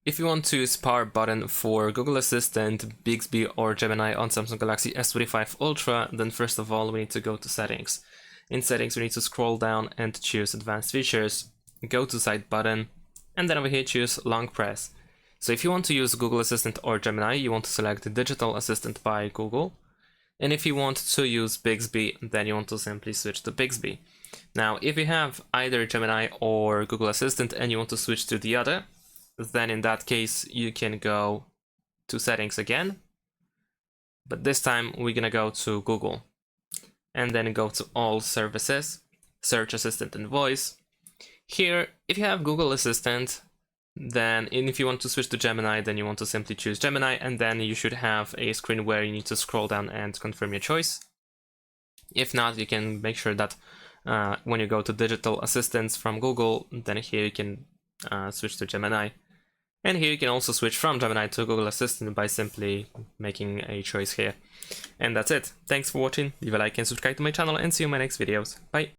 If you want to use power button for Google Assistant, Bixby or Gemini on Samsung Galaxy S25 Ultra, then first of all we need to go to settings. In settings we need to scroll down and choose advanced features, go to side button, and then over here choose long press. So if you want to use Google Assistant or Gemini, you want to select Digital Assistant by Google. And if you want to use Bixby, then you want to simply switch to Bixby. Now, if you have either Gemini or Google Assistant and you want to switch to the other, then in that case you can go to settings again, but this time we're gonna go to Google and then go to all services, search assistant and voice. Here, if you have Google Assistant, then if you want to switch to Gemini, then you want to simply choose Gemini, and then you should have a screen where you need to scroll down and confirm your choice. If not, you can make sure that when you go to digital assistants from Google, then here you can switch to Gemini. And here you can also switch from Gemini to Google Assistant by simply making a choice here. And that's it. Thanks for watching, leave a like and subscribe to my channel, and see you in my next videos. Bye!